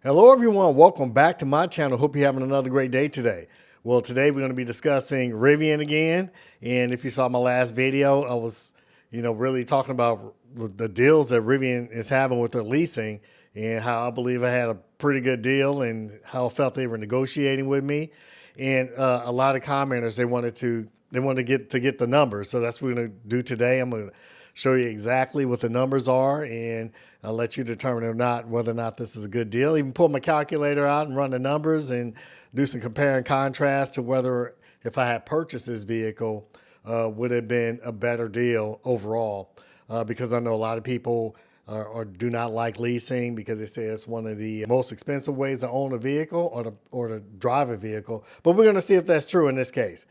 Hello everyone, welcome back to my channel. Hope you're having another great day today. Well, today we're going to be discussing Rivian again. And if you saw my last video, I was, really talking about the deals that Rivian is having with their leasing and how I believe I had a pretty good deal and how I felt they were negotiating with me. And a lot of commenters, they wanted to get the numbers. So that's what we're going to do today. I'm going to show you exactly what the numbers are, and I'll let you determine whether or not this is a good deal. Even pull my calculator out and run the numbers and do some compare and contrast to whether, if I had purchased this vehicle, would have been a better deal overall. Because I know a lot of people do not like leasing because they say it's one of the most expensive ways to own a vehicle or to drive a vehicle. But we're going to see if that's true in this case.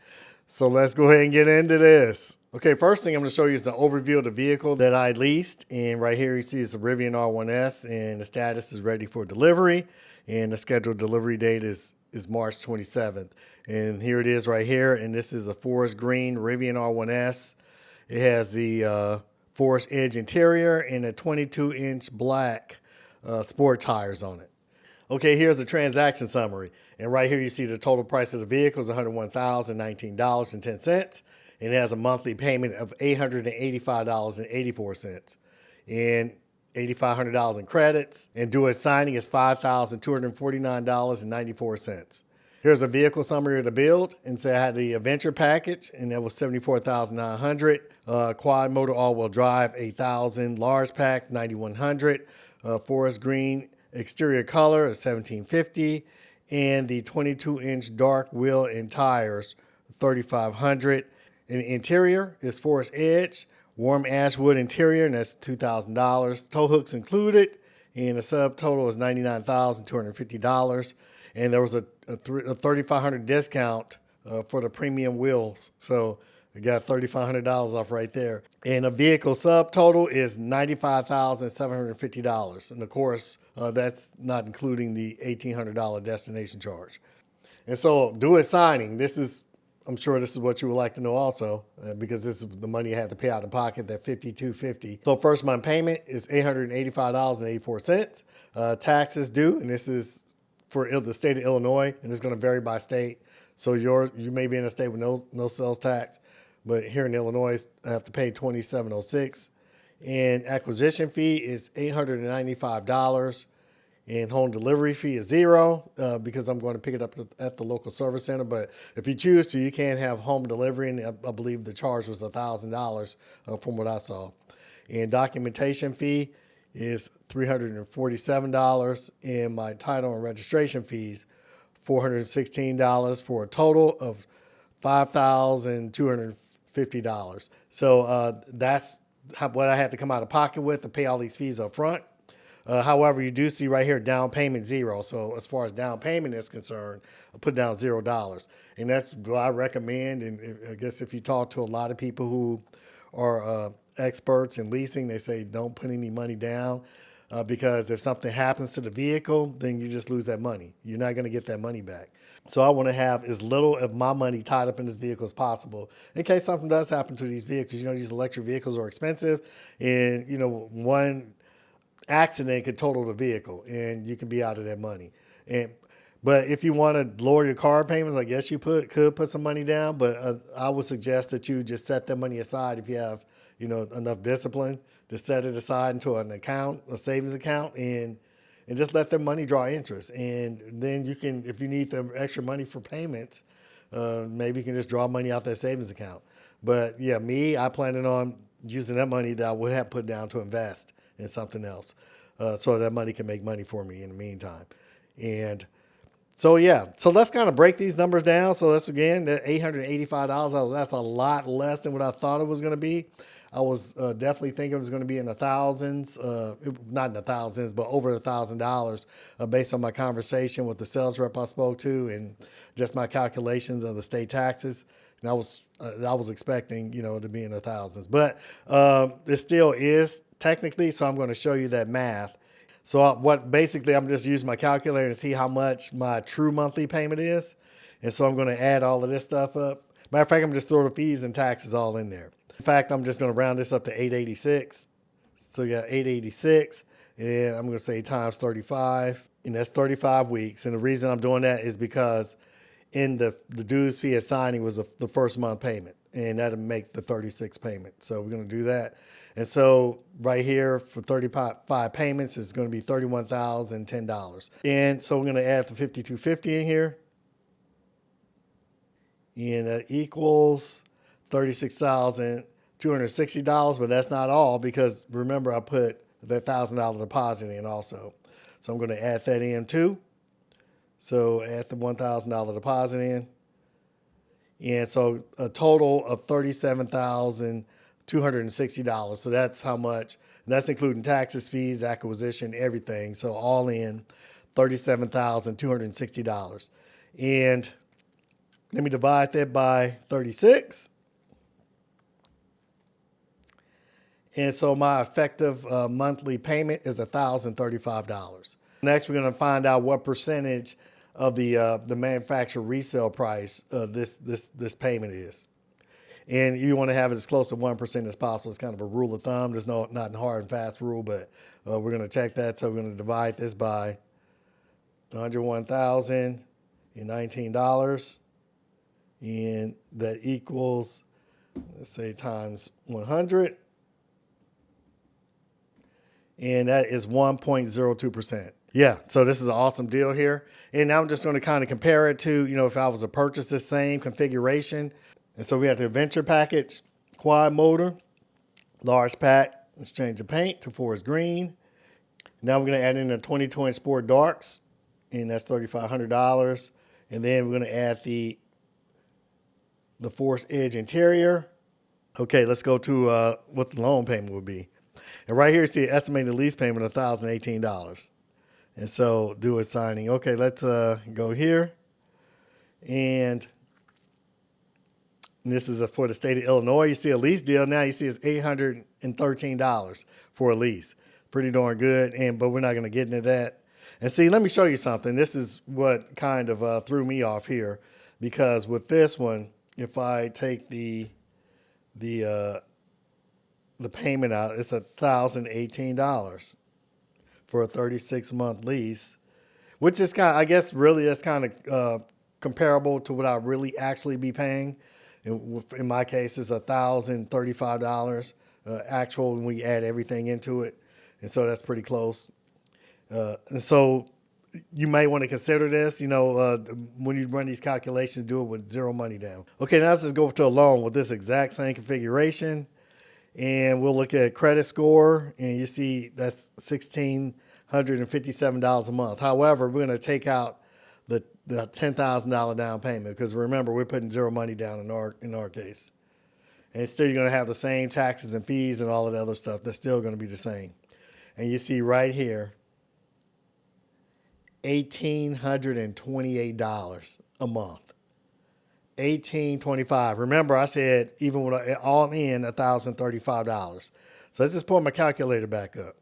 So let's go ahead and get into this. Okay, first thing I'm going to show you is the overview of the vehicle that I leased. And right here you see it's a Rivian R1S and the status is ready for delivery. And the scheduled delivery date is March 27th. And here it is right here. And this is a forest green Rivian R1S. It has the forest edge interior and a 22-inch black sport tires on it. Okay, here's the transaction summary. And right here you see the total price of the vehicle is $101,019.10. And it has a monthly payment of $885.84 and $8,500 in credits. And due at signing is $5,249.94. Here's a vehicle summary of the build. And so I had the Adventure package, and that was $74,900. Quad motor all-wheel drive, $8,000. Large pack, $9,100. Forest green exterior color is $1,750. And the 22-inch dark wheel and tires, $3,500. And the interior is forest edge, warm ash wood interior, and that's $2,000. Tow hooks included, and the subtotal is $99,250. And there was a $3,500 discount for the premium wheels. So I got $3,500 off right there. And the vehicle subtotal is $95,750. And of course, that's not including the $1,800 destination charge. And so due at signing, I'm sure this is what you would like to know also, because this is the money I had to pay out of pocket, that $5,250. So first month payment is $885.84. Taxes due, and this is for the state of Illinois, and it's going to vary by state. So you may be in a state with no sales tax, but here in Illinois, I have to pay $27.06. And acquisition fee is $895. And home delivery fee is $0 because I'm going to pick it up at the local service center. But if you choose to, you can have home delivery, and I believe the charge was $1,000 from what I saw. And documentation fee is $347, and my title and registration fees $416 for a total of $5,250. So that's what I had to come out of pocket with to pay all these fees up front. However, you do see right here, down payment $0. So as far as down payment is concerned, I put down $0. And that's what I recommend. And I guess if you talk to a lot of people who are experts in leasing, they say don't put any money down because if something happens to the vehicle, then you just lose that money. You're not going to get that money back. So I want to have as little of my money tied up in this vehicle as possible in case something does happen to these vehicles. These electric vehicles are expensive, and, one accident could total the vehicle and you can be out of that money. But if you want to lower your car payments, I guess you could put some money down, but I would suggest that you just set that money aside if you have enough discipline to set it aside into an account, a savings account, and just let their money draw interest. And then you can, if you need the extra money for payments, maybe you can just draw money out that savings account. But yeah, I planning on using that money that I would have put down to invest in something else, so that money can make money for me in the meantime. And so, yeah, so let's kind of break these numbers down. So that's, again, that $885, that's a lot less than what I thought it was going to be. I was definitely thinking it was going to be in the thousands, not in the thousands, but over $1,000 based on my conversation with the sales rep I spoke to and just my calculations of the state taxes. And I was expecting, to be in the thousands, but it still is technically. So I'm going to show you that math. So I'm just using my calculator to see how much my true monthly payment is. And so I'm going to add all of this stuff up. Matter of fact, I'm just throwing the fees and taxes all in there. In fact, I'm just going to round this up to 886. So you got 886, and I'm going to say times 35. and that's 35 weeks. And the reason I'm doing that is because in the dues fee of signing was the first month payment, and that'll make the 36 payment. So we're going to do that. And so right here for 35 payments, it's going to be $31,010. And so we're going to add the 5250 in here. And that equals $36,260, but that's not all, because remember I put that $1,000 deposit in also. So I'm going to add that in too. So add the $1,000 deposit in. And so a total of $37,260. So that's how much, that's including taxes, fees, acquisition, everything. So all in $37,260. And let me divide that by 36. And so my effective monthly payment is $1,035. Next, we're going to find out what percentage of the manufacturer resale price this payment is. And you want to have it as close to 1% as possible. It's kind of a rule of thumb. There's not a hard and fast rule, but we're going to check that. So we're going to divide this by $101,019. And that equals, let's say, times 100. And that is 1.02%. Yeah, so this is an awesome deal here. And now I'm just going to kind of compare it to, if I was to purchase the same configuration. And so we have the Adventure package, quad motor, large pack. Let's change the paint to forest green. Now we're going to add in the 2020 Sport Darks, and that's $3,500. And then we're going to add the Forest Edge interior. Okay, let's go to what the loan payment would be. And right here, you see estimated lease payment of $1,018. And so do a signing. Okay, let's go here. And this is for the state of Illinois. You see a lease deal now. You see it's $813 for a lease. Pretty darn good. But we're not going to get into that. And see, let me show you something. This is what kind of threw me off here, because with this one, if I take the payment out, it's $1,018 for a 36-month lease, which is kind of, I guess, really that's kind of comparable to what I really actually be paying. In my case, it's $1,035 actual when we add everything into it, and so that's pretty close. And so you may want to consider this, when you run these calculations, do it with zero money down. Okay, now let's just go to a loan with this exact same configuration. And we'll look at credit score, and you see that's $1,657 a month. However, we're going to take out the $10,000 down payment, because remember, we're putting zero money down in our case. And still, you're going to have the same taxes and fees and all of the other stuff. That's still going to be the same. And you see right here, $1,828 a month. $1,825. Remember, I said even with all in $1,035. So let's just pull my calculator back up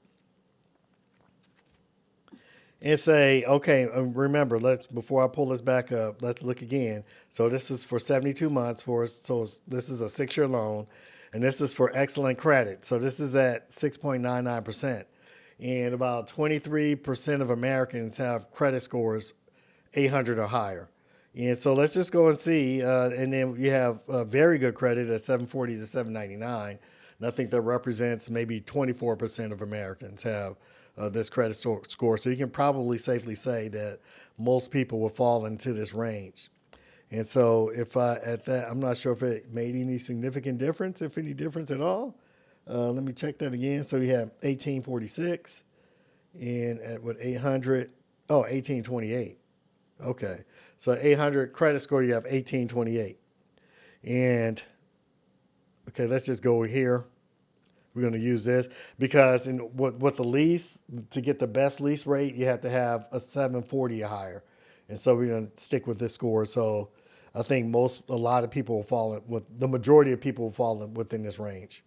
and say, okay, remember, before I pull this back up, let's look again. So this is for 72 months for us. So this is a 6-year loan, and this is for excellent credit. So this is at 6.99%, and about 23% of Americans have credit scores 800 or higher. And so let's just go and see. And then you have very good credit at 740 to 799. And I think that represents maybe 24% of Americans have this credit score. So you can probably safely say that most people will fall into this range. And so if at that, I'm not sure if it made any significant difference, if any difference at all. Let me check that again. So you have 1846, and at what 800, 1828. Okay. So 800 credit score, you have 1828. And okay, let's just go here. We're going to use this because with the lease, to get the best lease rate, you have to have a 740 or higher. And so we're going to stick with this score. So I think a lot of people will fall the majority of people will fall within this range.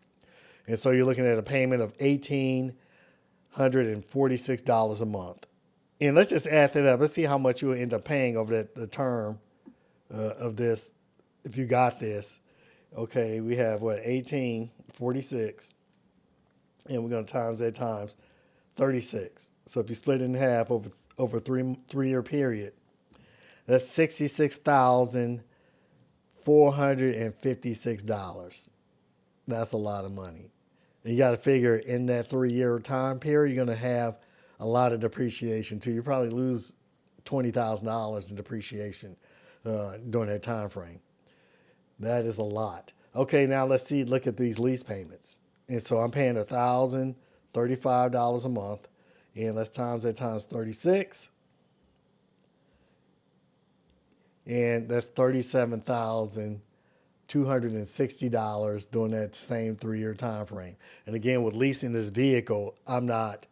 And so you're looking at a payment of $1,846 a month. And let's just add that up. Let's see how much you will end up paying over the term of this if you got this. Okay, we have 1846, and we're going to times that times 36. So if you split it in half over over a three-year period. That's $66,456. That's a lot of money. And you got to figure in that 3-year time period, you're going to have a lot of depreciation too. You probably lose $20,000 in depreciation during that time frame. That is a lot. Okay, now let's look at these lease payments. And so I'm paying $1,035 a month. And let's times that times 36. And that's $37,260 during that same 3-year time frame. And again, with leasing this vehicle, I'm not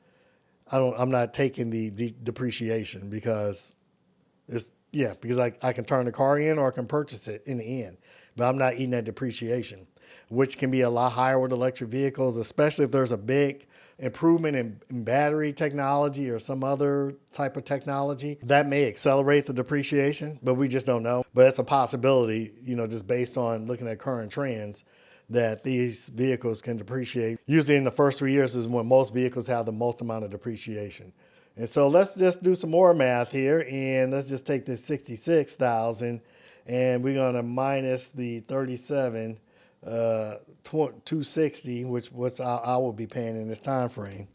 taking the depreciation because because I can turn the car in or I can purchase it in the end, but I'm not eating that depreciation, which can be a lot higher with electric vehicles, especially if there's a big improvement in battery technology or some other type of technology that may accelerate the depreciation, but we just don't know. But it's a possibility, just based on looking at current trends, that these vehicles can depreciate. Usually in the first 3 years is when most vehicles have the most amount of depreciation. And so let's just do some more math here, and let's just take this 66,000 and we're going to minus the 37,260, which I will be paying in this time frame.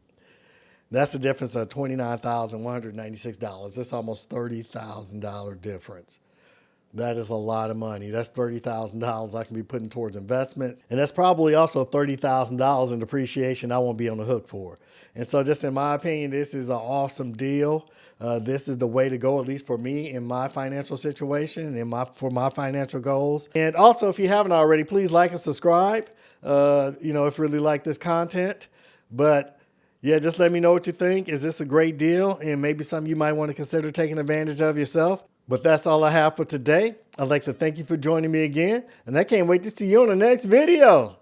That's a difference of $29,196. That's almost $30,000 difference. That is a lot of money. That's $30,000 I can be putting towards investments. And that's probably also $30,000 in depreciation I won't be on the hook for. And so just in my opinion, this is an awesome deal. This is the way to go, at least for me in my financial situation and for my financial goals. And also, if you haven't already, please like and subscribe, if you really like this content. But yeah, just let me know what you think. Is this a great deal? And maybe something you might want to consider taking advantage of yourself. But that's all I have for today. I'd like to thank you for joining me again. And I can't wait to see you on the next video.